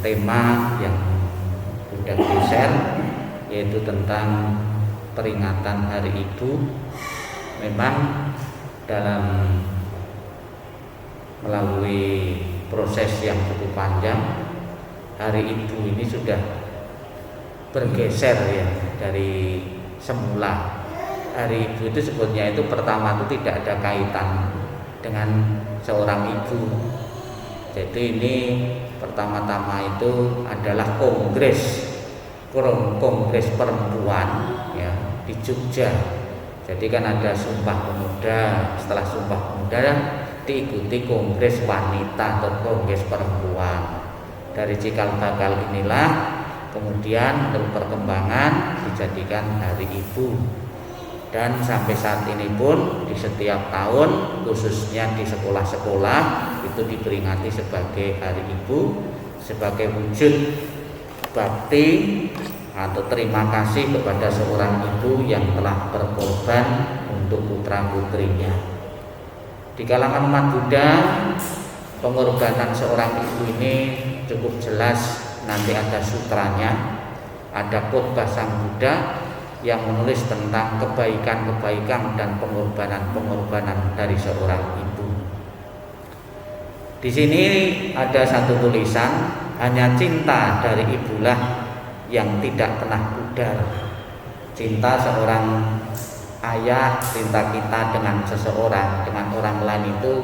tema yang sudah di-share, yaitu tentang peringatan Hari Ibu. Memang dalam melalui proses yang cukup panjang, Hari Ibu ini sudah bergeser ya dari semula. Hari Ibu itu sebetulnya itu pertama itu tidak ada kaitan dengan seorang ibu. Jadi ini pertama-tama itu adalah kongres perempuan ya di Jogja. Jadi kan ada Sumpah Pemuda, setelah Sumpah Pemuda diikuti kongres wanita atau kongres perempuan. Dari cikal bakal inilah kemudian untuk perkembangan dijadikan Hari Ibu. Dan sampai saat ini pun di setiap tahun, khususnya di sekolah-sekolah, itu diperingati sebagai Hari Ibu, sebagai wujud bakti atau terima kasih kepada seorang ibu yang telah berkorban untuk putra-putrinya. Di kalangan umat Buddha, pengorbanan seorang ibu ini cukup jelas. Nanti ada sutranya, ada khotbah Sang Buddha yang menulis tentang kebaikan-kebaikan dan pengorbanan-pengorbanan dari seorang ibu. Di sini ada satu tulisan, hanya cinta dari ibulah yang tidak pernah pudar. Cinta seorang ayah, cinta kita dengan seseorang, dengan orang lain itu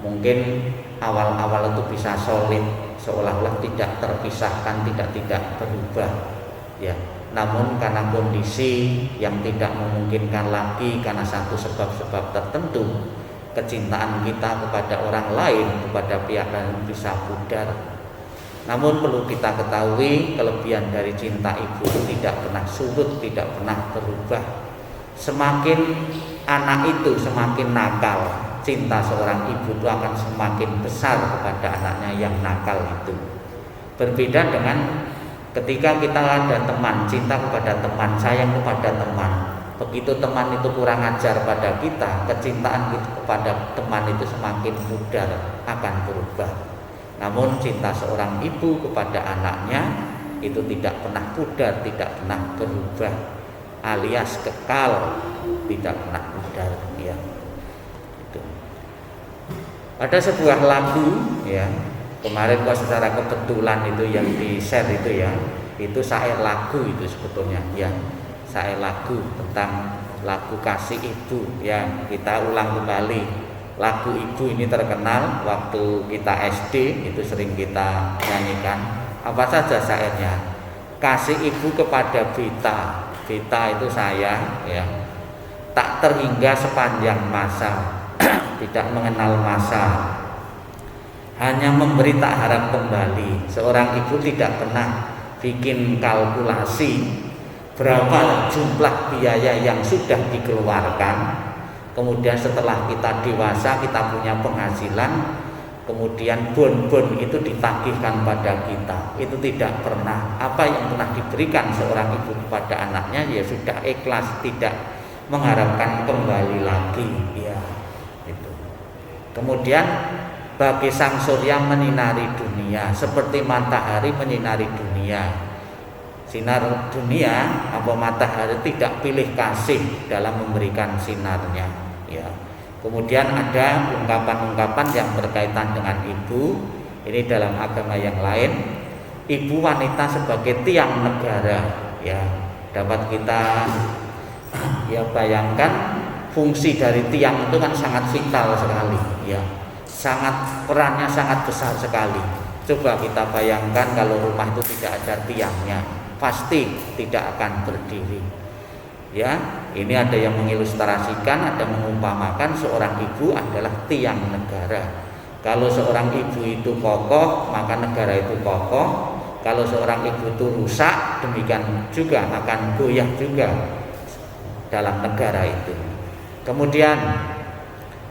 mungkin awal-awal itu bisa solid, seolah-olah tidak terpisahkan, tidak berubah ya. Namun karena kondisi yang tidak memungkinkan lagi, karena satu sebab-sebab tertentu, kecintaan kita kepada orang lain, kepada pihak lain bisa pudar. Namun perlu kita ketahui, kelebihan dari cinta ibu itu tidak pernah surut, tidak pernah berubah. Semakin anak itu semakin nakal, cinta seorang ibu itu akan semakin besar kepada anaknya yang nakal itu. Berbeda dengan ketika kita ada teman, cinta kepada teman, sayang kepada teman. Begitu teman itu kurang ajar pada kita, kecintaan kita kepada teman itu semakin pudar, akan berubah. Namun cinta seorang ibu kepada anaknya itu tidak pernah pudar, tidak pernah berubah, alias kekal, tidak pernah pudar ya. Itu. Ada sebuah lagu ya, kemarin kok secara kebetulan itu yang di-share itu ya, itu syair lagu itu sebetulnya ya, syair lagu tentang lagu kasih ibu ya. Kita ulang kembali. Lagu Ibu ini terkenal waktu kita SD, itu sering kita nyanyikan. Apa saja syairnya? Kasih ibu kepada Beta, Beta itu saya ya, tak terhingga sepanjang masa, tidak mengenal masa, hanya memberi tak harap kembali. Seorang ibu tidak pernah bikin kalkulasi berapa jumlah biaya yang sudah dikeluarkan. Kemudian setelah kita dewasa, kita punya penghasilan, kemudian bon-bon itu ditagihkan pada kita. Itu tidak pernah, apa yang pernah diberikan seorang ibu kepada anaknya ya sudah ikhlas, tidak mengharapkan kembali lagi ya. Itu. Kemudian bagi sang surya menyinari dunia, seperti matahari menyinari dunia. Sinar dunia apa matahari tidak pilih kasih dalam memberikan sinarnya ya. Kemudian ada ungkapan-ungkapan yang berkaitan dengan ibu. Ini dalam agama yang lain, ibu wanita sebagai tiang negara ya. Dapat kita ya bayangkan, fungsi dari tiang itu kan sangat vital sekali ya. Perannya sangat besar sekali. Coba kita bayangkan kalau rumah itu tidak ada tiangnya, pasti tidak akan berdiri. Ya, ini ada yang mengilustrasikan, ada mengumpamakan seorang ibu adalah tiang negara. Kalau seorang ibu itu kokoh, maka negara itu kokoh. Kalau seorang ibu itu rusak, demikian juga akan goyah juga dalam negara itu. Kemudian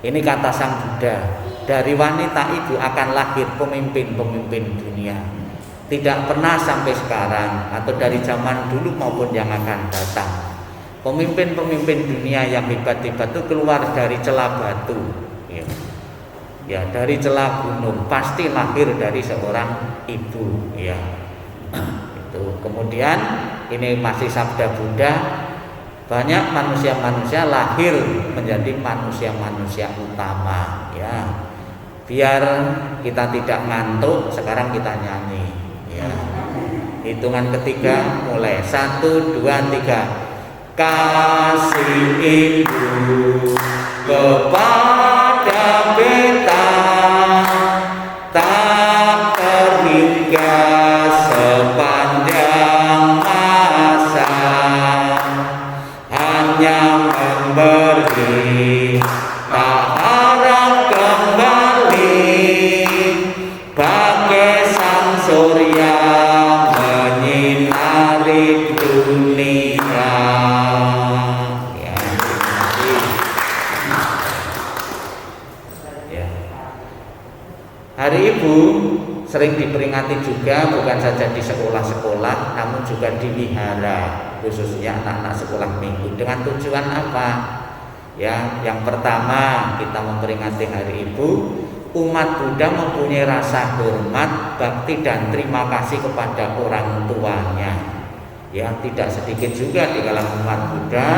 ini kata Sang Buddha, dari wanita ibu akan lahir pemimpin-pemimpin dunia. Tidak pernah sampai sekarang atau dari zaman dulu maupun yang akan datang, pemimpin-pemimpin dunia yang hebat-hebat itu keluar dari celah batu ya. Ya, dari celah gunung pasti lahir dari seorang ibu, ya. Itu. Kemudian ini masih sabda Buddha, banyak manusia-manusia lahir menjadi manusia-manusia utama, ya. Biar kita tidak ngantuk, sekarang kita nyanyi, ya. Hitungan ketiga mulai 1, 2, 3. Kasih ibu kepada beta tak terhingga sepanjang masa, hanya memberi tak harap kembali, bagai sang surya menyinari dunia. Hari Ibu sering diperingati juga bukan saja di sekolah-sekolah, namun juga di wihara, khususnya anak-anak sekolah minggu. Dengan tujuan apa? Ya, yang pertama kita memperingati Hari Ibu, umat Buddha mempunyai rasa hormat, bakti dan terima kasih kepada orang tuanya. Ya, tidak sedikit juga di kalangan umat Buddha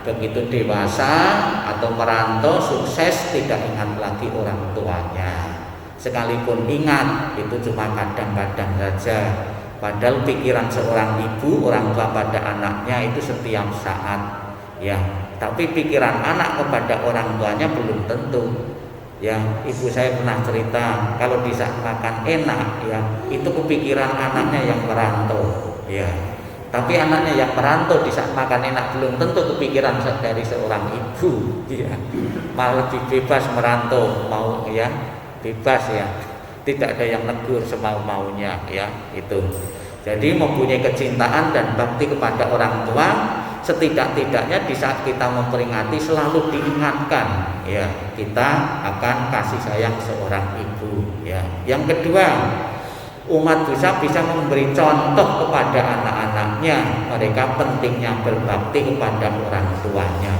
begitu dewasa atau merantau sukses tidak ingat lagi orang tuanya. Sekalipun ingat itu cuma kadang-kadang saja. Padahal pikiran seorang ibu, orang tua pada anaknya itu setiap saat, ya. Tapi pikiran anak kepada orang tuanya belum tentu. Ya, ibu saya pernah cerita kalau di saat makan enak, ya, itu kepikiran anaknya yang merantau, ya. Tapi anaknya yang merantau di saat makan enak belum tentu kepikiran dari seorang ibu, ya. Malah lebih bebas merantau, mau, ya. Bebas, ya, tidak ada yang negur semau-maunya, ya, itu. Jadi mempunyai kecintaan dan bakti kepada orang tua, setidak-tidaknya di saat kita memperingati selalu diingatkan, ya, kita akan kasih sayang seorang ibu, ya. Yang kedua, umat bisa memberi contoh kepada anak-anaknya, mereka pentingnya berbakti kepada orang tuanya.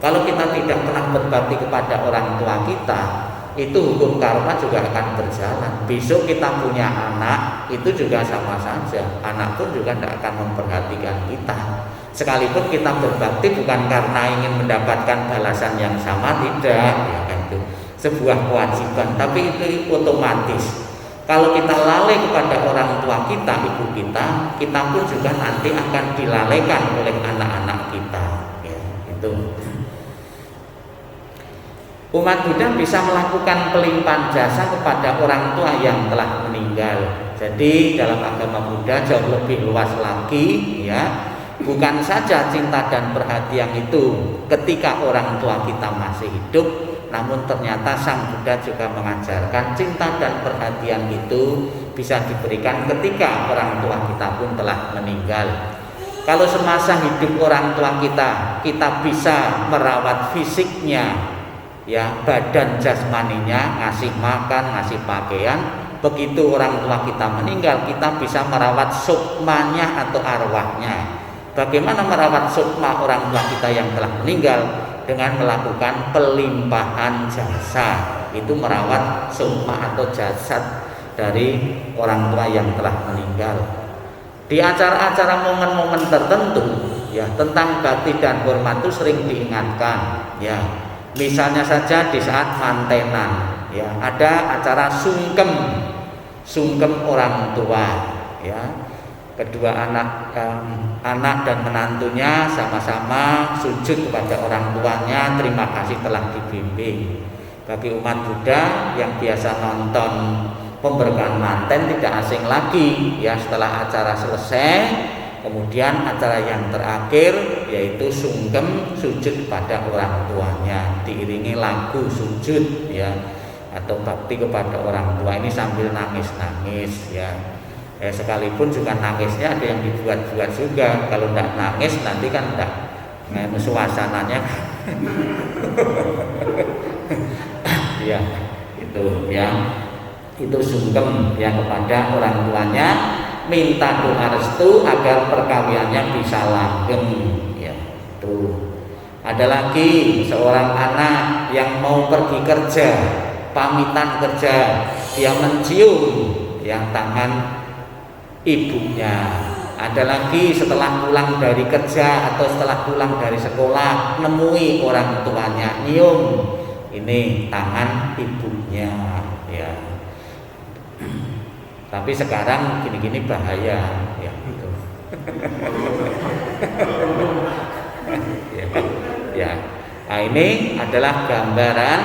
Kalau kita tidak pernah berbakti kepada orang tua kita, itu hukum karma juga akan berjalan. Besok kita punya anak, itu juga sama saja. Anak pun juga tidak akan memperhatikan kita. Sekalipun kita berbakti bukan karena ingin mendapatkan balasan yang sama, tidak, ya kan, itu sebuah kewajiban. Tapi itu otomatis. Kalau kita lalai kepada orang tua kita, ibu kita, kita pun juga nanti akan dilalaikan oleh anak-anak kita, ya, itu. Umat Buddha bisa melakukan pelimpahan jasa kepada orang tua yang telah meninggal. Jadi dalam agama Buddha jauh lebih luas lagi, ya. Bukan saja cinta dan perhatian itu ketika orang tua kita masih hidup, namun ternyata Sang Buddha juga mengajarkan cinta dan perhatian itu bisa diberikan ketika orang tua kita pun telah meninggal. Kalau semasa hidup orang tua kita bisa merawat fisiknya, ya, badan jasmaninya, ngasih makan, ngasih pakaian. Begitu orang tua kita meninggal, kita bisa merawat sukmanya atau arwahnya. Bagaimana merawat sukma orang tua kita yang telah meninggal? Dengan melakukan pelimpahan jasa. Itu merawat sukma atau jasad dari orang tua yang telah meninggal. Di acara-acara momen-momen tertentu, ya, tentang bakti dan hormat itu sering diingatkan, ya. Misalnya saja di saat mantenan, ya, ada acara sungkem orang tua, ya. Kedua anak dan menantunya sama-sama sujud kepada orang tuanya, terima kasih telah dibimbing. Bagi umat Buddha yang biasa nonton pemberkahan manten tidak asing lagi, ya, setelah acara selesai, kemudian acara yang terakhir yaitu sungkem, sujud kepada orang tuanya, diiringi lagu sujud, ya, atau bakti kepada orang tua. Ini sambil nangis-nangis, ya. Sekalipun juga nangisnya ada yang dibuat-buat juga. Kalau tidak nangis nanti kan tidak, suasananya ya, itu, ya, itu sungkem, ya, kepada orang tuanya, minta doa restu agar perkawinannya bisa langgeng, ya, itu. Ada lagi seorang anak yang mau pergi kerja, pamitan kerja, dia mencium yang tangan ibunya. Ada lagi setelah pulang dari kerja atau setelah pulang dari sekolah nemui orang tuanya, nyium ini tangan ibunya ya. Tapi sekarang gini-gini bahaya ya gitu. Ya. Nah, ini adalah gambaran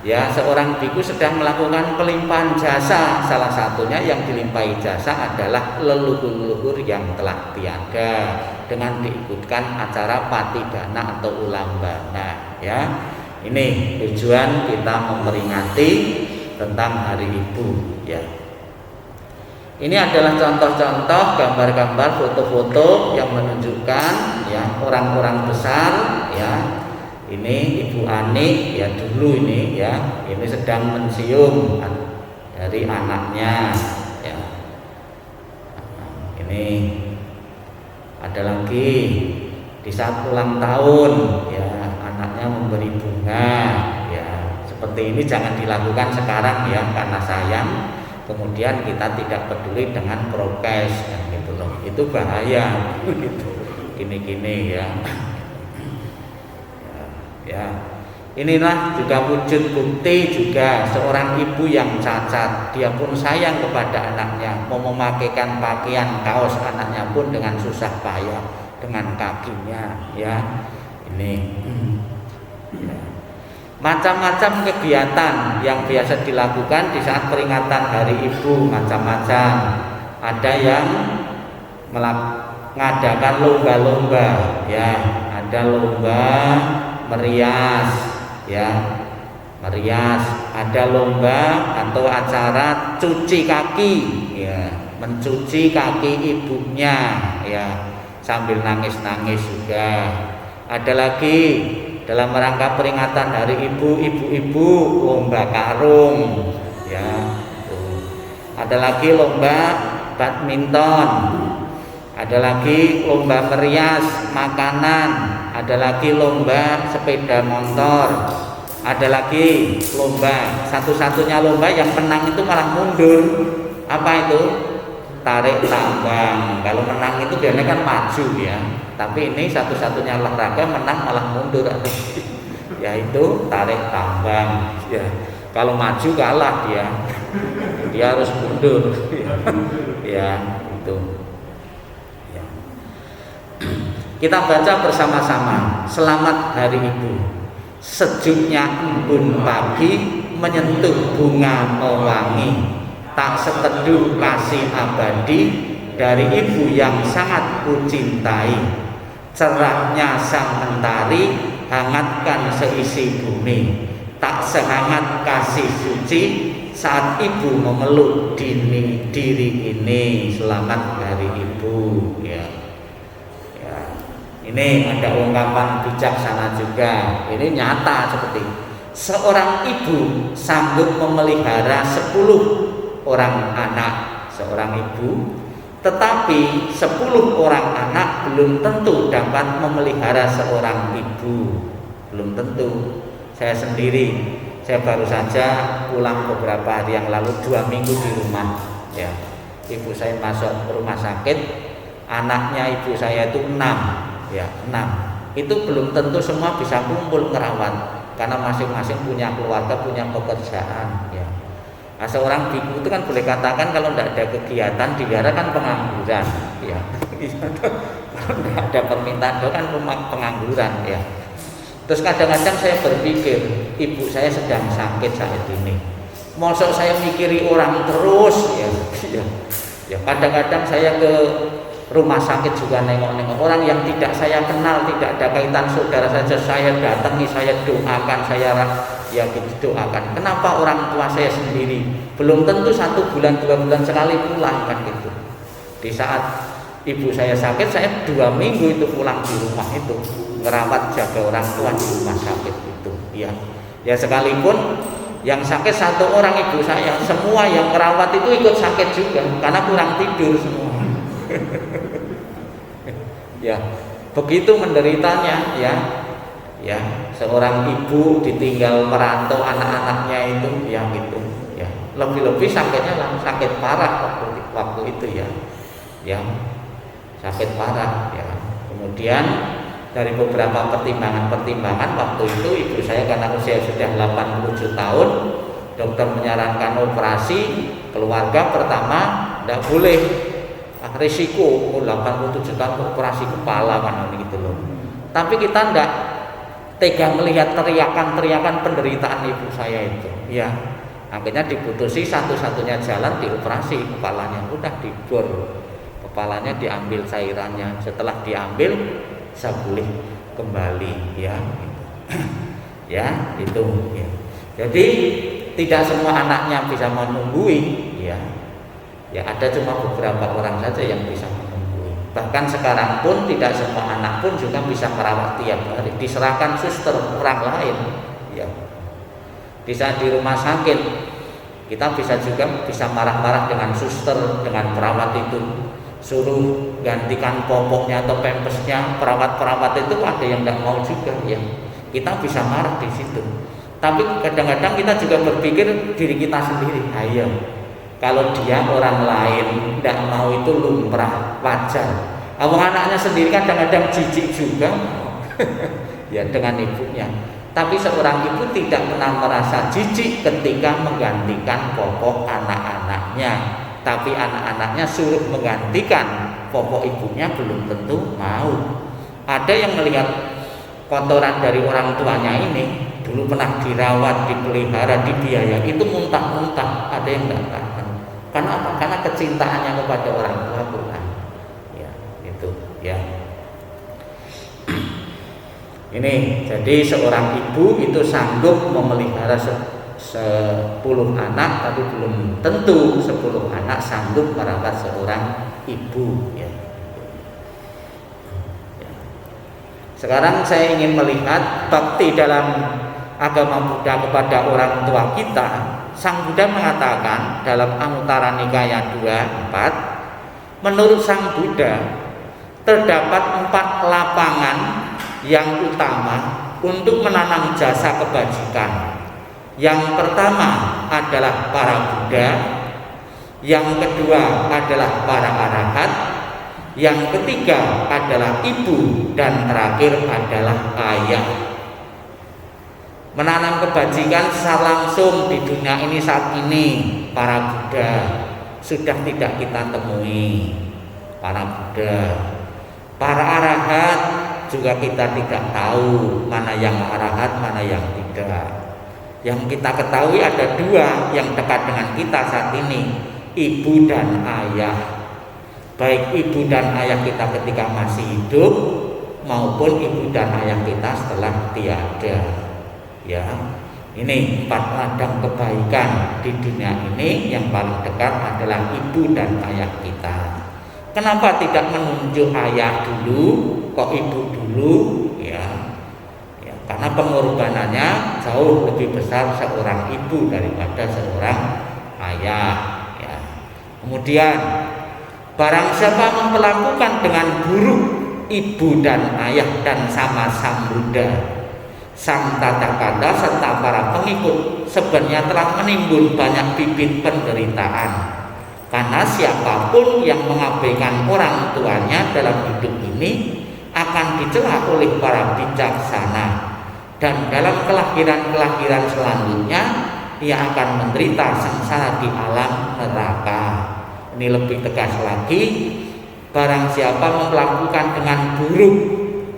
ya seorang biku sedang melakukan pelimpahan jasa. Salah satunya yang dilimpahi jasa adalah leluhur-leluhur yang telah tiada dengan diikutkan acara patidana atau ulambana ya. Ini tujuan kita memperingati tentang Hari Ibu ya. Ini adalah contoh-contoh gambar-gambar foto-foto yang menunjukkan ya orang-orang besar ya. Ini Ibu Ani ya dulu ini ya, ini sedang mencium dari anaknya ya. Ini ada lagi di saat ulang tahun ya, anaknya memberi bunga ya. Seperti ini jangan dilakukan sekarang ya, karena sayang kemudian kita tidak peduli dengan prokes kan gitu loh. Itu bahaya gitu. Gini-gini ya. Ya, inilah juga wujud bukti juga seorang ibu yang cacat. Dia pun sayang kepada anaknya, mau memakaikan pakaian kaos anaknya pun dengan susah payah dengan kakinya. Ya, ini ya. Macam-macam kegiatan yang biasa dilakukan di saat peringatan Hari Ibu, macam-macam. Ada yang mengadakan lomba-lomba, ya, ada lomba merias ya, merias, ada lomba atau acara cuci kaki ya, mencuci kaki ibunya ya, sambil nangis-nangis juga. Ada lagi dalam rangka peringatan Hari Ibu, ibu-ibu lomba karung ya. Ada lagi lomba badminton, ada lagi lomba merias makanan, ada lagi lomba sepeda motor, ada lagi lomba, satu-satunya lomba yang menang itu malah mundur. Apa itu? Tarik tambang. Kalau menang itu biasanya kan maju ya, tapi ini satu-satunya olahraga menang malah mundur, yaitu tarik tambang ya. Kalau maju kalah dia harus mundur ya itu. Kita baca bersama-sama. Selamat Hari Ibu. Sejuknya embun pagi menyentuh bunga mewangi, tak seteduh kasih abadi dari ibu yang sangat kucintai. Cerahnya sang mentari hangatkan seisi bumi, tak sehangat kasih suci saat ibu memeluk diri ini. Selamat Hari Ibu ya. Ini ada ungkapan bijaksana juga. Ini nyata seperti seorang ibu sanggup memelihara 10 orang anak seorang ibu, tetapi 10 orang anak belum tentu dapat memelihara seorang ibu. Belum tentu. Saya sendiri, saya baru saja pulang beberapa hari yang lalu, 2 minggu di rumah ya. Ibu saya masuk rumah sakit, anaknya ibu saya itu 6 ya, 6. Itu belum tentu semua bisa kumpul ngerawat karena masing-masing punya keluarga, punya pekerjaan ya. Nah, seorang biku itu kan boleh katakan kalau tidak ada kegiatan di wihara kan pengangguran ya. Kalau tidak ada permintaan doa kan pengangguran ya. Terus kadang-kadang saya berpikir ibu saya sedang sakit saat ini, mosok saya mikiri orang terus ya. Ya kadang-kadang saya ke rumah sakit juga nengok-nengok orang yang tidak saya kenal, tidak ada kaitan saudara saja saya datangi, saya doakan, saya ya gitu doakan. Kenapa orang tua saya sendiri belum tentu 1 bulan 2 bulan sekali pulang kan gitu. Di saat ibu saya sakit, saya 2 minggu itu pulang di rumah itu ngerawat jaga orang tua di rumah sakit itu ya. Ya sekalipun yang sakit 1 orang ibu saya, semua yang merawat itu ikut sakit juga karena kurang tidur semua. Ya, begitu menderitanya ya. ya, seorang ibu ditinggal merantau anak-anaknya itu ya gitu ya, lebih-lebih sakitnya sakit parah waktu itu ya sakit parah ya. Kemudian dari beberapa pertimbangan waktu itu ibu saya karena usia sudah 87 tahun, dokter menyarankan operasi. Keluarga pertama tidak boleh, risiko 87 tahun operasi kepala kan gitu loh. Tapi kita tidak tega melihat teriakan penderitaan ibu saya itu ya. Akhirnya diputusi satu-satunya jalan dioperasi kepalanya, udah dibor kepalanya, diambil cairannya. Setelah diambil bisa pulih kembali ya gitu. Ya itu ya. Jadi tidak semua anaknya bisa menunggui ya ada cuma beberapa orang saja yang bisa menunggui. Bahkan sekarang pun tidak semua anak pun juga bisa merawat tiap hari, diserahkan suster orang lain ya. Bisa di rumah sakit kita bisa marah-marah dengan suster, dengan perawat itu, suruh gantikan popoknya atau pampasnya. Perawat itu ada yang tidak mau juga ya, kita bisa marah di situ. Tapi kadang-kadang kita juga berpikir diri kita sendiri, ayo kalau dia orang lain tidak mau itu lumrah, wajar. Awang anaknya sendiri kadang-kadang jijik juga ya dengan ibunya. Tapi seorang ibu tidak pernah merasa jijik ketika menggantikan popok anak-anaknya. Tapi anak-anaknya suruh menggantikan popok ibunya belum tentu mau. Ada yang melihat kotoran dari orang tuanya ini, dulu pernah dirawat, dipelihara, dibiayai, itu muntah-muntah. Ada yang tidak tahan. Karena apa? Karena kecintaannya kepada orang tua Tuhan. Ya, itu ya. Ini jadi seorang ibu itu sanggup memelihara 10 anak, tapi belum tentu 10 anak sanggup merawat seorang ibu ya. Sekarang saya ingin melihat bakti dalam agama Buddha kepada orang tua kita. Sang Buddha mengatakan dalam Anuttara Nikaya 24, menurut Sang Buddha terdapat 4 lapangan yang utama untuk menanam jasa kebajikan. Yang pertama adalah para Buddha, yang kedua adalah para arahat, yang ketiga adalah ibu, dan terakhir adalah ayah. Menanam kebajikan secara langsung di dunia ini saat ini para Buddha sudah tidak kita temui. Para Buddha, para arahat juga kita tidak tahu mana yang arahat, mana yang tidak. Yang kita ketahui ada 2 yang dekat dengan kita saat ini, ibu dan ayah. Baik ibu dan ayah kita ketika masih hidup maupun ibu dan ayah kita setelah tiada. Ya, ini 4 ladang kebaikan di dunia ini. Yang paling dekat adalah ibu dan ayah kita. Kenapa tidak menunjuk ayah dulu, kok ibu dulu? Ya, karena pengorbanannya jauh lebih besar seorang ibu daripada seorang ayah. Ya. Kemudian barang siapa memperlakukan dengan buruk ibu dan ayah dan sama Sang Buddha, Sang Tathagata serta para pengikut, sebenarnya telah menimbun banyak bibit penderitaan. Karena siapapun yang mengabaikan orang tuanya dalam hidup ini akan dicela oleh para bijaksana, dan dalam kelahiran-kelahiran selanjutnya ia akan menderita sengsara di alam neraka. Ini lebih tegas lagi, barang siapa melakukan dengan buruk,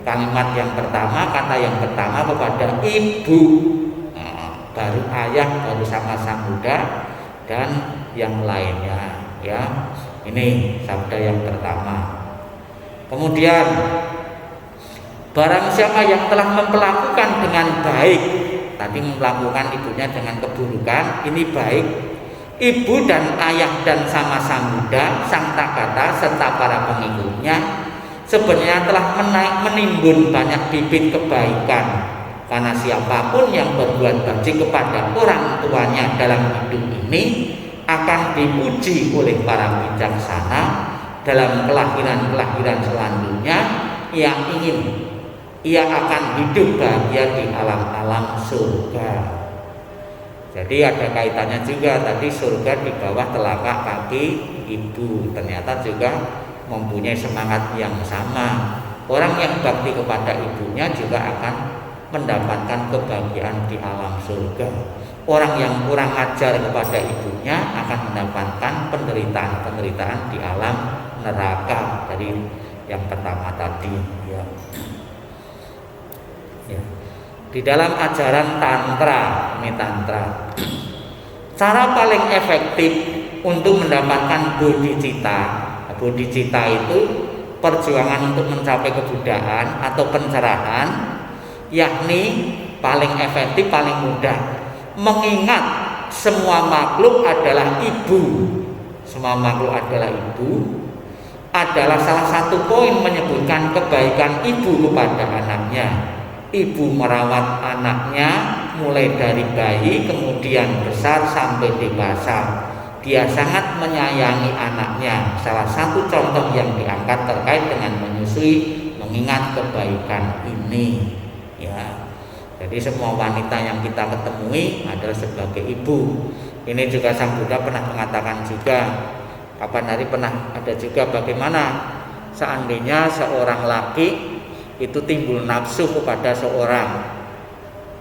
kalimat yang pertama, kata yang pertama kepada ibu, baru ayah, baru sama Sang Buddha, dan yang lainnya. Ya, ini sabda yang pertama. Kemudian barang siapa yang telah memperlakukan dengan baik, tadi memperlakukan ibunya dengan keburukan, ini baik, ibu dan ayah dan sama Sang Buddha, Sang Tathagata serta para pengikutnya, sebenarnya telah menimbun banyak bibit kebaikan. Karena siapapun yang berbuat baik kepada orang tuanya dalam hidup ini akan dipuji oleh para bijaksana dalam kelahiran-kelahiran selanjutnya yang ingin ia akan hidup bahagia di alam-alam surga. Jadi ada kaitannya juga, tadi surga di bawah telapak kaki ibu, ternyata juga mempunyai semangat yang sama. Orang yang bakti kepada ibunya juga akan mendapatkan kebahagiaan di alam surga. Orang yang kurang ajar kepada ibunya akan mendapatkan penderitaan-penderitaan di alam neraka. Dari yang pertama tadi, ya. Ya. Di dalam ajaran tantra, ini tantra, cara paling efektif untuk mendapatkan bodhicitta. Bodhicitta itu perjuangan untuk mencapai kebudayaan atau pencerahan, yakni paling efektif, paling mudah, mengingat semua makhluk adalah ibu. Semua makhluk adalah ibu adalah salah satu poin menyebutkan kebaikan ibu kepada anaknya. Ibu merawat anaknya mulai dari bayi kemudian besar sampai dewasa. Dia sangat menyayangi anaknya. Salah satu contoh yang diangkat terkait dengan menyusui, mengingat kebaikan ini, ya. Jadi semua wanita yang kita ketemui adalah sebagai ibu. Ini juga Sang Buddha pernah mengatakan juga, kapan hari pernah ada juga bagaimana seandainya seorang laki itu timbul nafsu kepada seorang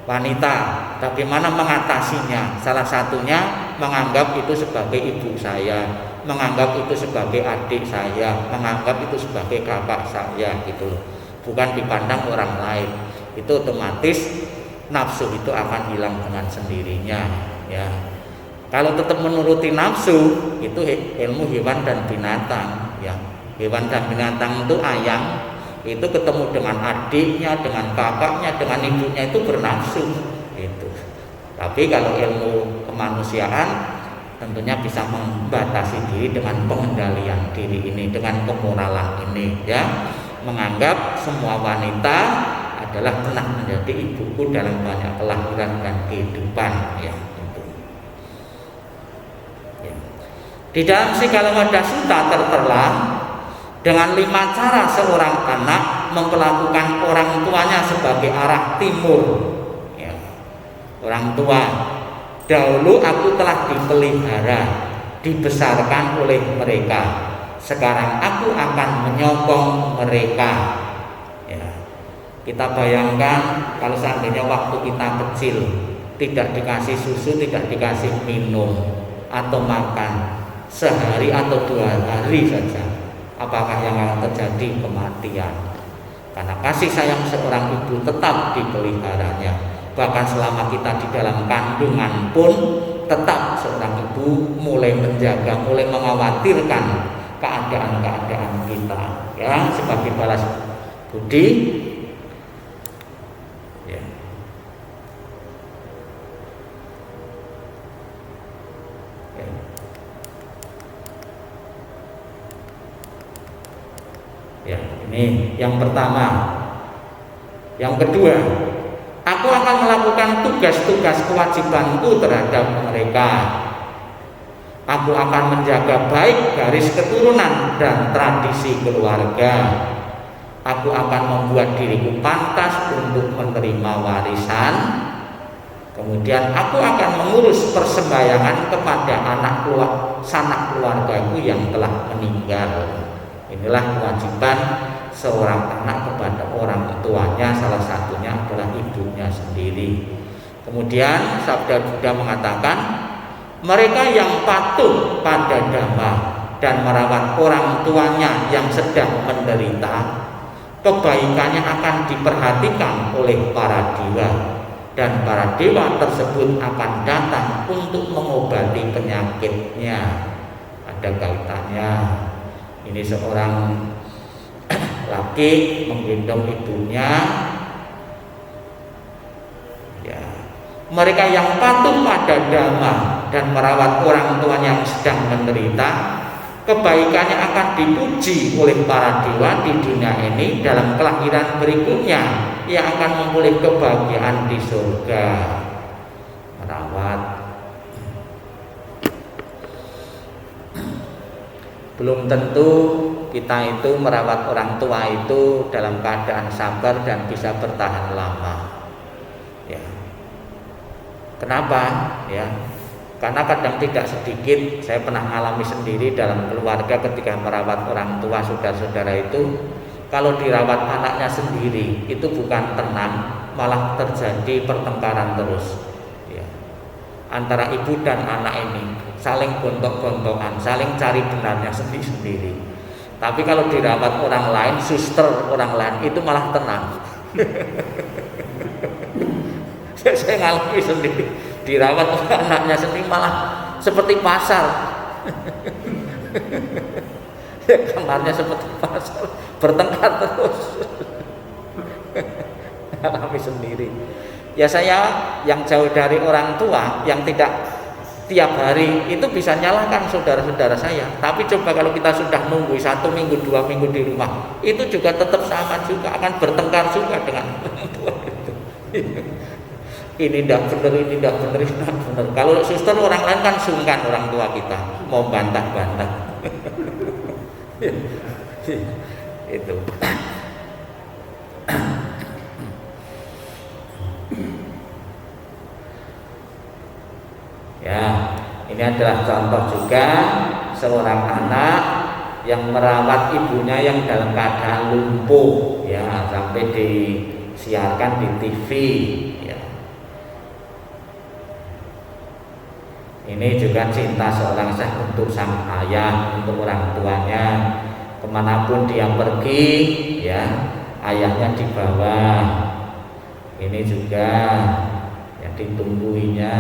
wanita, bagaimana mengatasinya? Salah satunya menganggap itu sebagai ibu saya, menganggap itu sebagai adik saya, menganggap itu sebagai kakak saya, gitu loh. Bukan dipandang orang lain. Itu otomatis nafsu itu akan hilang dengan sendirinya, ya. Kalau tetap menuruti nafsu, itu ilmu hewan dan binatang, ya. Hewan dan binatang itu ayam, itu ketemu dengan adiknya, dengan kakaknya, dengan ibunya itu bernafsu, itu. Tapi kalau ilmu kemanusiaan tentunya bisa membatasi diri dengan pengendalian diri ini, dengan kemoralan ini, ya. Menganggap semua wanita adalah pernah menjadi ibuku dalam banyak kelahiran dan kehidupan, ya, itu. Ya. Di dalam Sikalawada Sutta tertera dengan 5 cara seorang anak memperlakukan orang tuanya sebagai arah timur, ya. Orang tua, dahulu aku telah dipelihara, dibesarkan oleh mereka. Sekarang aku akan menyokong mereka. Kita bayangkan kalau seandainya waktu kita kecil tidak dikasih susu, tidak dikasih minum atau makan sehari atau 2 hari saja, apakah yang akan terjadi? Kematian. Karena kasih sayang seorang ibu tetap dipeliharanya. Bahkan selama kita di dalam kandungan pun tetap seorang ibu mulai menjaga, mulai mengkhawatirkan keadaan-keadaan kita, ya, sebagai balas budi. Ya, ini yang pertama. Yang kedua, aku akan melakukan tugas-tugas kewajibanku terhadap mereka. Aku akan menjaga baik garis keturunan dan tradisi keluarga. Aku akan membuat diriku pantas untuk menerima warisan. Kemudian aku akan mengurus persembahyangan kepada sanak keluargaku yang telah meninggal. Inilah kewajiban seorang anak kepada orang tuanya, salah satunya adalah ibunya sendiri. Kemudian Sabda Buddha mengatakan, mereka yang patuh pada dhamma dan merawat orang tuanya yang sedang menderita, kebaikannya akan diperhatikan oleh para dewa, dan para dewa tersebut akan datang untuk mengobati penyakitnya. Ada kaitannya. Ini seorang laki menggendong ibunya, ya. Mereka yang patuh pada dhamma dan merawat orang tuanya yang sedang menderita, kebaikannya akan dipuji oleh para dewa di dunia ini. Dalam kelahiran berikutnya ia akan memperoleh kebahagiaan di surga. Merawat. belum tentu kita itu merawat orang tua itu dalam keadaan sabar dan bisa bertahan lama. Ya. Kenapa? Ya. Karena kadang tidak sedikit saya pernah mengalami sendiri dalam keluarga ketika merawat orang tua saudara-saudara itu, kalau dirawat anaknya sendiri itu bukan tenang, malah terjadi pertengkaran terus. Ya. Antara ibu dan anak ini saling gontok-gontokan, saling cari benarnya sendiri-sendiri. Tapi kalau dirawat orang lain, suster orang lain itu malah tenang. Saya ngalami sendiri, dirawat anaknya sendiri malah seperti pasar. Kamarnya seperti pasar, bertengkar terus. Alami sendiri. Ya saya yang jauh dari orang tua, yang tidak tiap hari itu bisa nyalahkan saudara-saudara saya. Tapi coba kalau kita sudah nunggu 1 minggu, 2 minggu di rumah, itu juga tetap sama juga, akan bertengkar juga dengan orang tua itu. Ini tidak benar, ini tidak benar, ini tidak benar. Kalau suster orang lain kan sungkan orang tua kita, mau bantah-bantah. Itu. Ya, ini adalah contoh juga seorang anak yang merawat ibunya yang dalam keadaan lumpuh, ya, sampai disiarkan di TV. Ya. Ini juga cinta seorang untuk sang ayah, untuk orang tuanya. Kemanapun dia pergi, ya, ayahnya dibawa. Ini juga yang ditungguinya.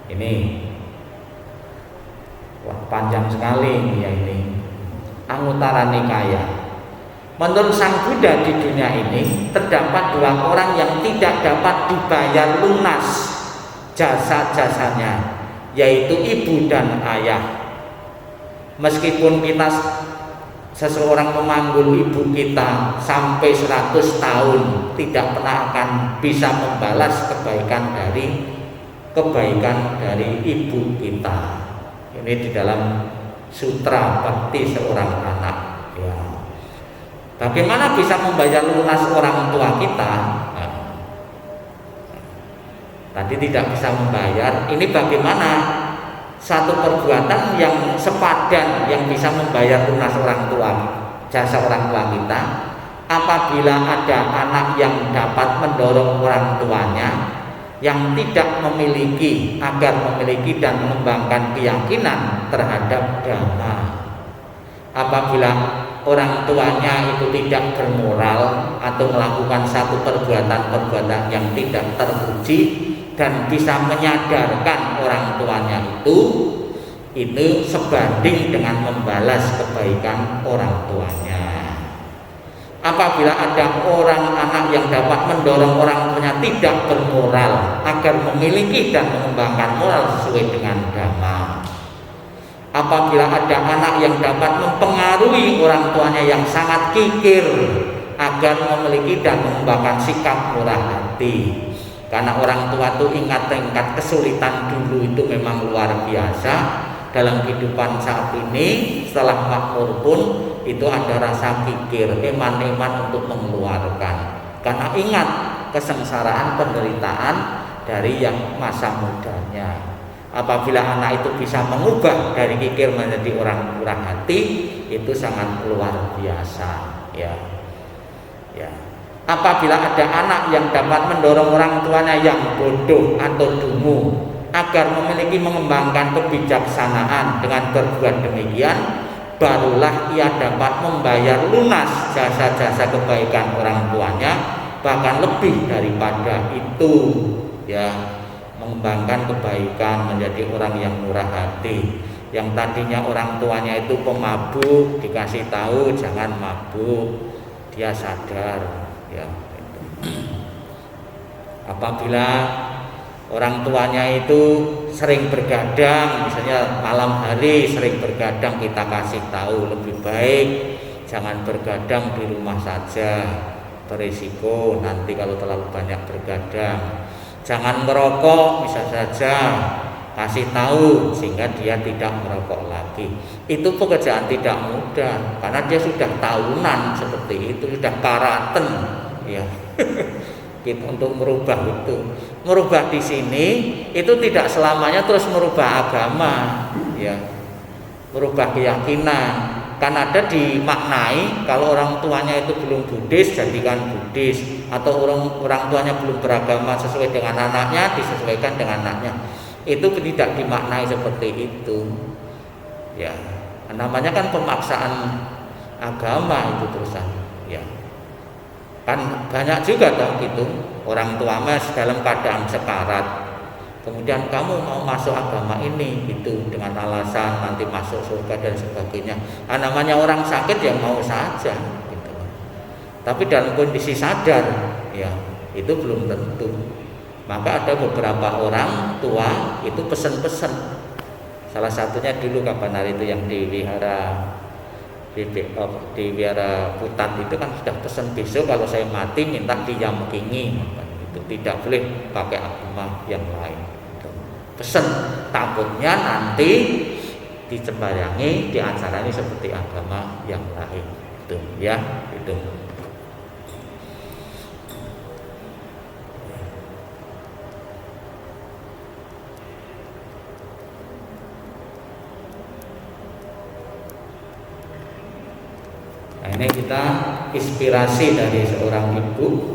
Ini wah, panjang sekali ya ini. Anguttara Nikaya. Menurut Sang Buddha di dunia ini terdapat 2 orang yang tidak dapat dibayar lunas jasa-jasanya, yaitu ibu dan ayah. Meskipun kita seseorang memanggul ibu kita sampai 100 tahun tidak pernah akan bisa membalas kebaikan dari ibu kita. Ini di dalam sutra bakti seorang anak. Ya. Bagaimana bisa membayar lunas orang tua kita? Nah, tadi tidak bisa membayar. Ini bagaimana satu perbuatan yang sepadan yang bisa membayar lunas orang tua, jasa orang tua kita? Apabila ada anak yang dapat mendorong orang tuanya yang tidak memiliki agar memiliki dan mengembangkan keyakinan terhadap dhamma. Apabila orang tuanya itu tidak bermoral atau melakukan satu perbuatan yang tidak terpuji dan bisa menyadarkan orang tuanya itu sebanding dengan membalas kebaikan orang tuanya. Apabila ada orang anak yang dapat mendorong orang tuanya tidak bermoral agar memiliki dan mengembangkan moral sesuai dengan dhamma. Apabila ada anak yang dapat mempengaruhi orang tuanya yang sangat kikir agar memiliki dan mengembangkan sikap murah hati. Karena orang tua itu ingat kesulitan dulu itu memang luar biasa. Dalam kehidupan saat ini setelah makmur pun itu ada rasa kikir, eman-eman untuk mengeluarkan. Karena ingat kesengsaraan penderitaan dari yang masa mudanya. Apabila anak itu bisa mengubah dari kikir menjadi orang murah hati, itu sangat luar biasa, ya. Ya. Apabila ada anak yang dapat mendorong orang tuanya yang bodoh atau dungu agar memiliki mengembangkan kebijaksanaan dengan berbuat demikian, barulah ia dapat membayar lunas jasa-jasa kebaikan orang tuanya, bahkan lebih daripada itu, ya. Mengembangkan kebaikan menjadi orang yang murah hati. Yang tadinya orang tuanya itu pemabuk, dikasih tahu jangan mabuk, dia sadar, ya. Apabila orang tuanya itu sering bergadang, misalnya malam hari sering bergadang, kita kasih tahu lebih baik jangan bergadang di rumah saja, berisiko nanti kalau terlalu banyak bergadang. jangan merokok, bisa saja kasih tahu sehingga dia tidak merokok lagi. Itu pekerjaan tidak mudah karena dia sudah tahunan seperti itu, sudah karaten ya. Gitu, untuk merubah itu. Merubah di sini itu tidak selamanya terus merubah agama ya. Merubah keyakinan. Kan ada dimaknai kalau orang tuanya itu belum Buddhis jadikan Buddhis, atau orang tuanya belum beragama sesuai dengan anaknya disesuaikan dengan anaknya. Itu tidak dimaknai seperti itu ya, namanya kan pemaksaan agama itu terusan ya. Kan banyak juga toh gitu orang tua mas dalam keadaan sekarat, kemudian kamu mau masuk agama ini itu dengan alasan nanti masuk surga dan sebagainya. Namanya orang sakit yang mau saja gitu. Tapi dalam kondisi sadar ya itu belum tentu. Maka ada beberapa orang tua itu pesan-pesan. Salah satunya dulu kapan hari itu yang di wihara Putat itu kan sudah pesan, besok kalau saya mati minta diyamkingi itu, tidak boleh pakai agama yang lain. Pesan takutnya nanti disembarangi diacarani seperti agama yang lain itu ya itu. Nah, ini kita inspirasi dari seorang ibu.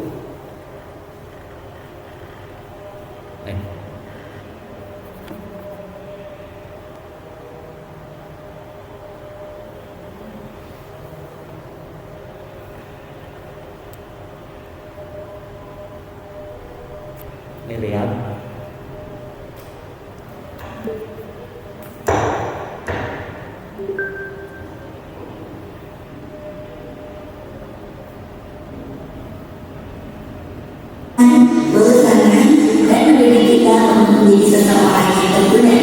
Ini lihat. Dan mendidik kita untuk menjadi seseorang yang berguna.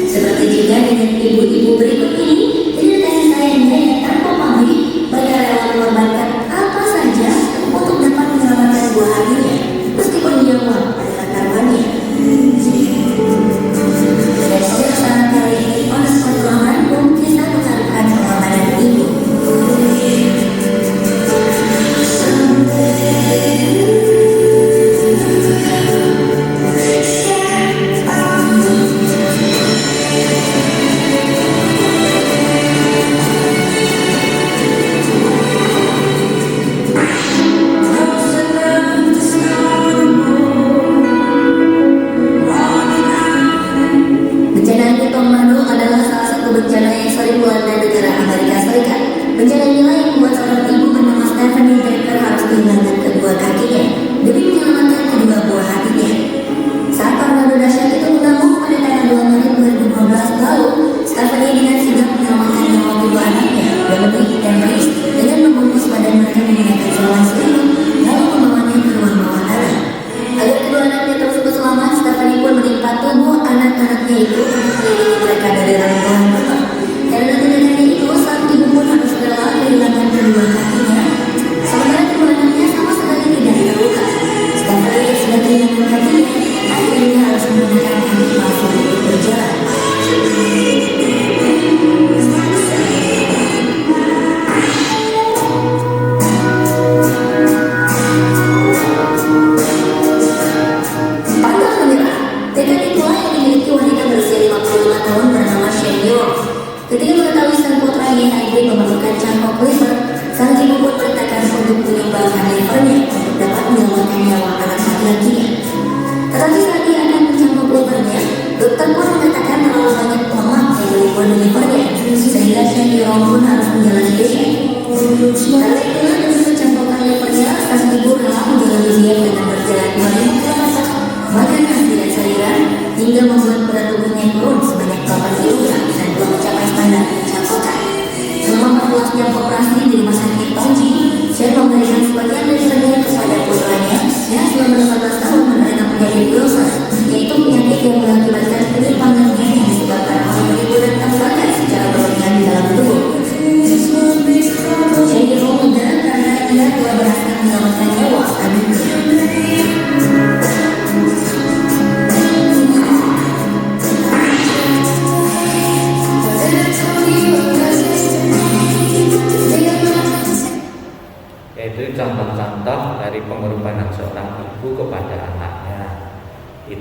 Seperti juga dengan ibu-ibu berikut ini, dengan kasih sayangnya yang tanpa pamrih, mereka rela mengorbankan apa saja untuk dapat menyelamatkan buah hatinya, meskipun nyawa adalah taruhannya. Dan saat kali ini, orang perjuangan pun bisa mengharapkan pengorbanan ibu. Bencana yang sering melanda negara Amerika Serikat. Bencana inilah yang membuat seorang ibu bernama Stephanie Baker harus kehilangan kedua kakinya demi menyelamatkan kedua buah hatinya. Saat tornado dahsyat itu mengamuk pada tanggal 2 Maret 2015 lalu, Stephanie dengan sigap menyelamatkan nyawa kedua anaknya, Dominic dan Reese, dengan membungkus badan mereka menggunakan seluruh selimut lalu membawanya ke ruang bawah tanah. Agar kedua anaknya tersebut selamat, Stephanie pun menimpa tubuh anak-anaknya itu untuk melindungi mereka dari reruntuhan rumah. Karena tidak hanya itu, sang ibu pun harus rela kehilangan kedua kakinya. Sementara kedua anaknya sama sekali tidak terluka. Stephanie yang sudah kehilangan kakinya akhirnya harus menggunakan kaki palsu untuk berjalan. Ketika mengetahui sang putranya Hybrid memerlukan cangkok liver, sang ibu pun bertekad untuk menyumbangkan livernya untuk dapat menyelamatkan nyawa anak laki-lakinya. Tetapi saat dia akan mencangkok livernya, dokter pun mengatakan terlalu banyak lemak yang melimpun livernya, sehingga Sharon pun harus menjalani diet. Karena itulah demi mencangkokkan livernya, sang ibu rela menjalani diet dengan berjalan 2.000 km, makan nasi dan sayuran, hingga membuat berat tubuhnya turun sebanyak 8 kg dan belum mencapai standar pencangkokan. Selama 14 jam operasi di rumah sakit Panji, Sharon memberikan sebagian dari renyah kepada putranya yang selama 18 tahun menderita penyakit Wilson, yaitu penyakit yang mengakibatkan penyimpangan gen yang disebabkan oleh penipuan tembakan secara berlebihan di dalam tubuh. Sharon muda karena ia telah berhasil menyelamatkan nyawa anaknya.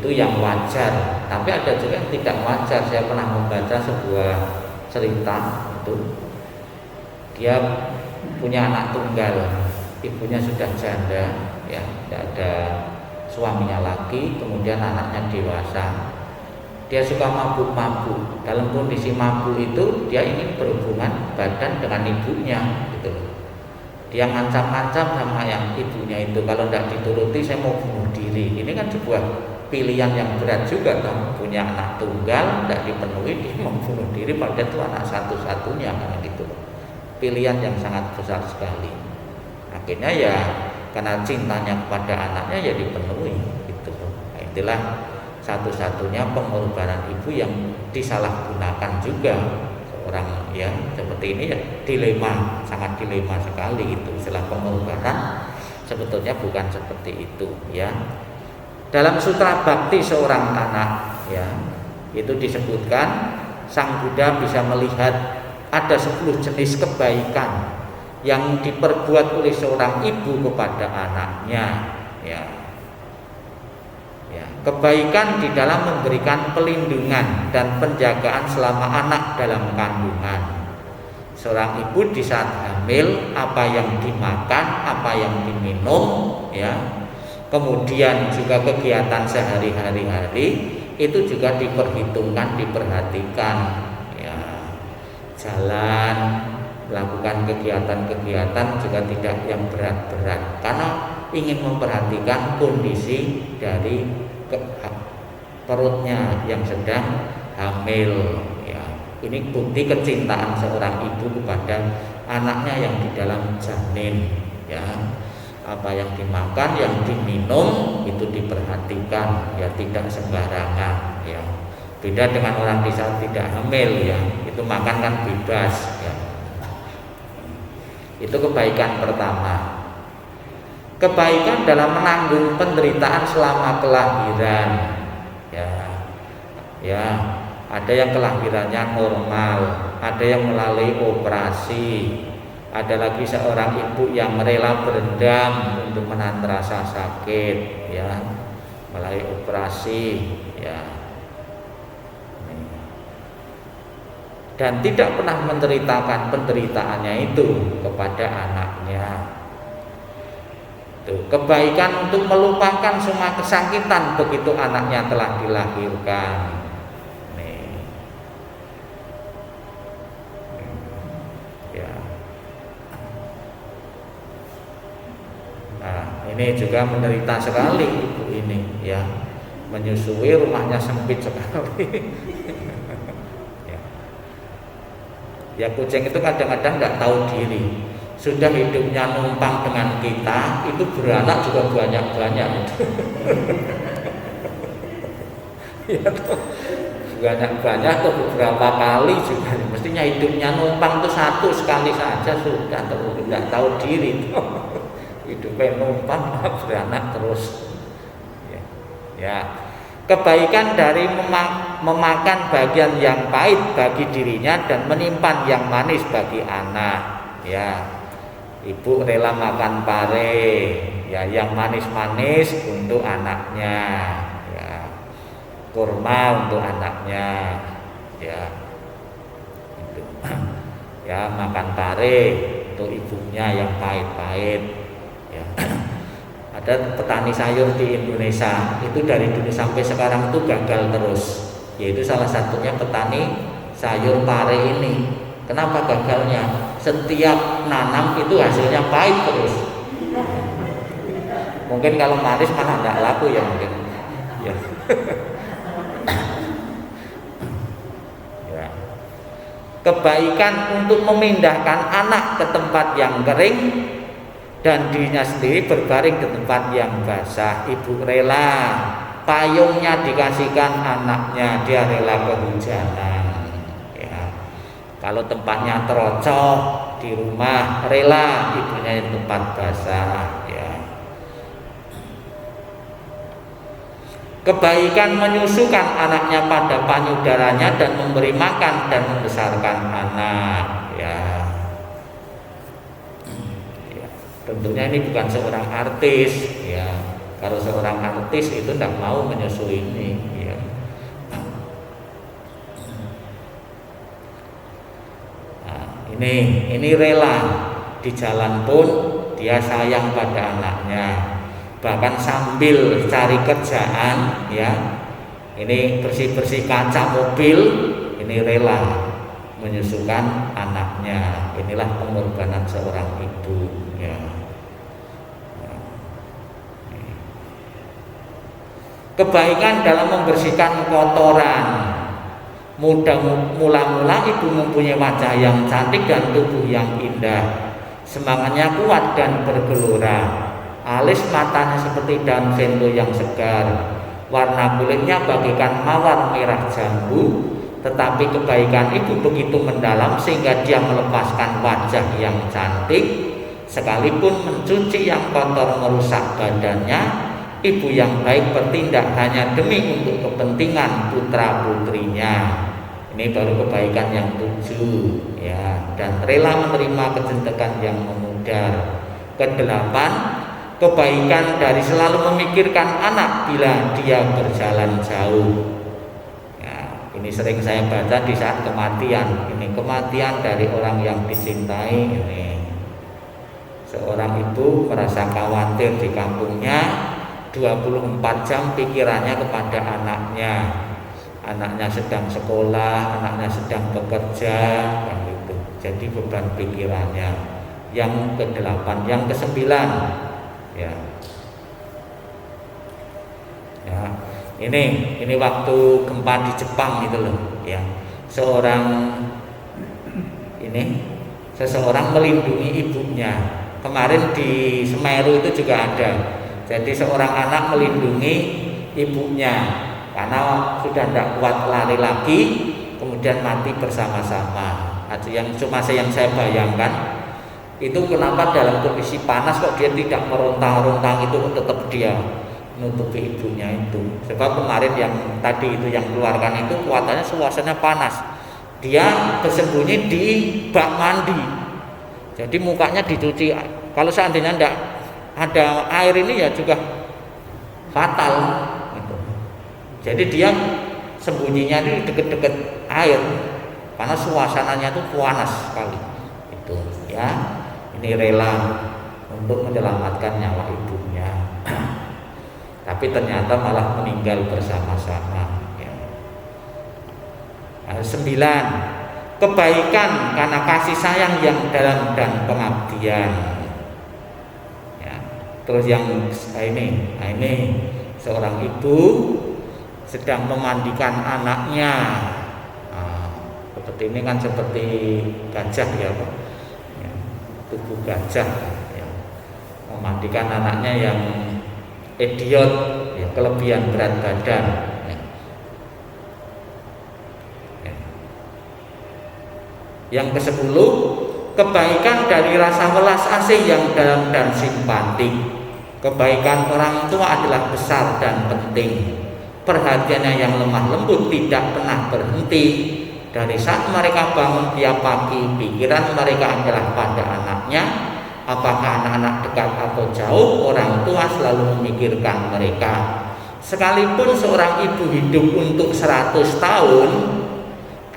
itu yang wajar, tapi ada juga yang tidak wajar. Saya pernah membaca sebuah cerita itu, dia punya anak tunggal, ibunya sudah janda, ya, tidak ada suaminya lagi, kemudian anaknya dewasa. Dia suka mabuk-mabuk. Dalam kondisi mabuk itu dia ingin berhubungan badan dengan ibunya, gitu loh. Dia ngancam-ngancam sama yang ibunya itu, kalau tidak dituruti saya mau bunuh diri. Ini kan sebuah pilihan yang berat juga, kan? Punya anak tunggal tidak dipenuhi, dia mau bunuh diri, padahal itu anak satu-satunya, kan gitu loh. Pilihan yang sangat besar sekali. Akhirnya ya karena cintanya kepada anaknya ya dipenuhi, gitu loh. Nah, itulah satu-satunya pengorbanan ibu yang disalahgunakan juga orang, ya seperti ini ya, dilema, sangat dilema sekali itu. Istilah pengorbanan sebetulnya bukan seperti itu, ya. Dalam Sutra Bhakti seorang anak, ya, itu disebutkan Sang Buddha bisa melihat ada 10 jenis kebaikan yang diperbuat oleh seorang ibu kepada anaknya, ya. Ya, kebaikan di dalam memberikan pelindungan dan penjagaan selama anak dalam kandungan. Seorang ibu di saat hamil, apa yang dimakan, apa yang diminum, ya. Kemudian juga kegiatan sehari-hari itu juga diperhitungkan, diperhatikan, ya. Jalan, melakukan kegiatan-kegiatan juga tidak yang berat-berat, karena ingin memperhatikan kondisi dari perutnya yang sedang hamil, ya. Ini bukti kecintaan seorang ibu kepada anaknya yang di dalam janin, ya. Apa yang dimakan, yang diminum itu diperhatikan, ya, tidak sembarangan, ya. Beda dengan orang di saat tidak hamil, ya, itu makan kan bebas, ya. Itu kebaikan pertama. Kebaikan dalam menanggung penderitaan selama kelahiran, ya, ya, ada yang kelahirannya normal, ada yang melalui operasi, ada lagi seorang ibu yang rela berendam untuk menahan rasa sakit, ya, melalui operasi, ya, dan tidak pernah menceritakan penderitaannya itu kepada anaknya. Tuh, kebaikan untuk melupakan semua kesakitan begitu anaknya telah dilahirkan. Nih. Ya. Nah, ini juga menderita sekali ibu ini, ya. Menyusui, rumahnya sempit sekali. Ya, kucing itu kadang-kadang nggak tahu diri. Sudah hidupnya numpang dengan kita, itu beranak juga banyak-banyak. Ya, banyak-banyak tuh beberapa kali juga. Mestinya hidupnya numpang tuh satu sekali saja sudah, terus nggak tahu diri. Hidupnya numpang beranak terus. Ya. Kebaikan dari memakan bagian yang pahit bagi dirinya dan menyimpan yang manis bagi anak, ya. Ibu rela makan pare, ya, yang manis-manis untuk anaknya, ya. Kurma untuk anaknya, ya. Itu. Ya, makan pare untuk ibunya yang pahit-pahit, ya. Ada petani sayur di Indonesia itu dari dulu sampai sekarang itu gagal terus, yaitu salah satunya petani sayur pare ini. Kenapa gagalnya? Setiap nanam itu hasilnya pahit terus. Mungkin kalau manis malah tidak laku, ya mungkin. Ya. Ya. Kebaikan untuk memindahkan anak ke tempat yang kering dan dirinya sendiri berbaring di tempat yang basah. Ibu rela payungnya dikasihkan anaknya, dia rela kehujanan, ya. Kalau tempatnya terocok di rumah, rela ibunya di tempat basah, ya. Kebaikan menyusukan anaknya pada payudaranya dan memberi makan dan membesarkan anak, ya. Tentunya ini bukan seorang artis, ya. Kalau seorang artis itu tidak mau menyusui ini, ya. Nah, ini rela di jalan pun dia sayang pada anaknya, bahkan sambil cari kerjaan, ya. Ini bersih-bersih kaca mobil, ini rela menyusukan anaknya. Inilah pengorbanan seorang ibu, ya. Kebaikan dalam membersihkan kotoran. Mula-mula ibu mempunyai wajah yang cantik dan tubuh yang indah. Semangatnya kuat dan bergelora. Alis matanya seperti daun sento yang segar. Warna kulitnya bagaikan mawar merah jambu. Tetapi kebaikan ibu begitu mendalam sehingga dia melepaskan wajah yang cantik. Sekalipun mencuci yang kotor merusak badannya, ibu yang baik bertindak hanya demi untuk kepentingan putra putrinya. Ini baru kebaikan yang 7, ya, dan rela menerima kejentekan yang memudar. Ke-8, kebaikan dari selalu memikirkan anak bila dia berjalan jauh. Ya, ini sering saya baca di saat kematian. Ini kematian dari orang yang dicintai. Ini seorang ibu merasa khawatir di kampungnya. 24 jam pikirannya kepada anaknya. Anaknya sedang sekolah, anaknya sedang bekerja, kan gitu. Jadi beban pikirannya. Yang ke-8, yang ke-9, ya. Ya, ini waktu gempa di Jepang itu loh, ya. Seseorang melindungi ibunya. Kemarin di Semeru itu juga ada. Jadi seorang anak melindungi ibunya karena sudah tidak kuat lari lagi, kemudian mati bersama-sama. Yang saya bayangkan itu kenapa dalam kondisi panas kok dia tidak merontang-rontang, itu tetap dia menutupi ibunya itu. Sebab kemarin yang tadi itu yang keluarkan itu kuatannya suasananya panas. Dia bersembunyi di bak mandi. Jadi mukanya dicuci. Kalau seandainya tidak ada air ini ya juga fatal gitu. Jadi dia sembunyinya di dekat-dekat air karena suasananya tuh panas sekali itu, ya. Ini rela untuk menyelamatkan nyawa ibunya. Tapi ternyata malah meninggal bersama-sama, ya. 9, kebaikan karena kasih sayang yang dalam dan pengabdian. Terus yang ini seorang ibu sedang memandikan anaknya. Seperti ini kan seperti gajah, ya, Pak. Ya, tubuh gajah, ya. Memandikan anaknya yang idiot, ya, kelebihan berat badan. Ya. Ya. Yang ke-10, kebaikan dari rasa welas asih yang dalam dan simpatik. Kebaikan orang tua adalah besar dan penting. Perhatiannya yang lemah lembut tidak pernah berhenti. Dari saat mereka bangun tiap pagi, pikiran mereka adalah pada anaknya. Apakah anak-anak dekat atau jauh, orang tua selalu memikirkan mereka. Sekalipun seorang ibu hidup untuk 100 tahun,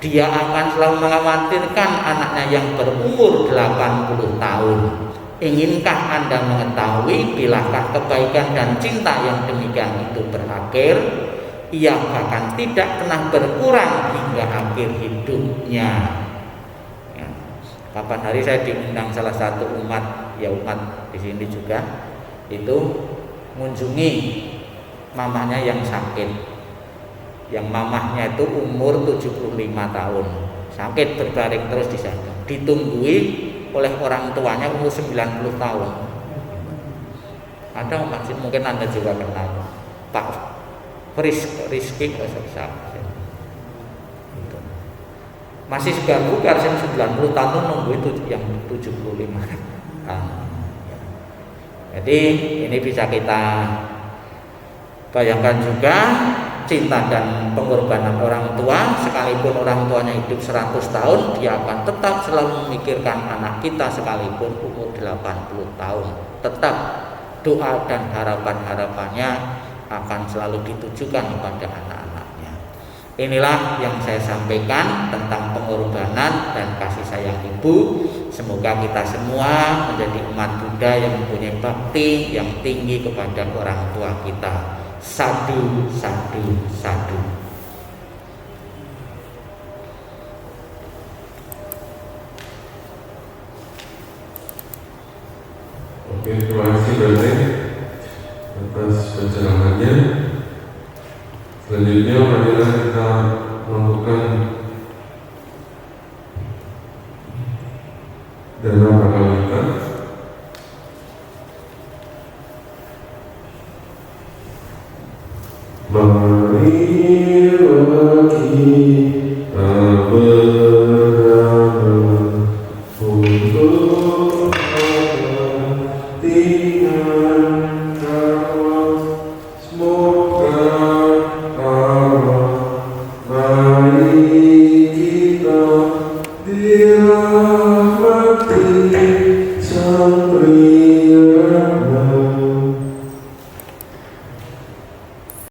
dia akan selalu mengkhawatirkan anaknya yang berumur 80 tahun. Inginkah Anda mengetahui bilakah kebaikan dan cinta yang demikian itu berakhir? Ia bahkan tidak pernah berkurang hingga akhir hidupnya. Ya. Kapan hari saya diundang salah satu umat di sini juga, itu mengunjungi mamanya yang sakit. Yang mamahnya itu umur 75 tahun, sakit berbaring terus di sana, ditunggui oleh orang tuanya umur 90 tahun. Ada mungkin Anda juga kenal Pak Rizky gitu. Masih segar bugar 90 tahun nunggu itu yang 75 tahun. Jadi ini bisa kita bayangkan juga cinta dan pengorbanan orang tua. Sekalipun orang tuanya hidup 100 tahun, dia akan tetap selalu memikirkan anak kita sekalipun umur 80 tahun. Tetap doa dan harapan-harapannya akan selalu ditujukan kepada anak-anaknya. Inilah yang saya sampaikan tentang pengorbanan dan kasih sayang ibu. Semoga kita semua menjadi umat Buddha yang mempunyai bakti yang tinggi kepada orang tua kita. Sadu, sadu, sadu. Oke, terima kasih Bante atas pencerahannya. Selanjutnya marilah kita melakukan dana pakalita. Marilah kita berdana untuk kepentingan karma. Semoga Allah mari kita dirahmati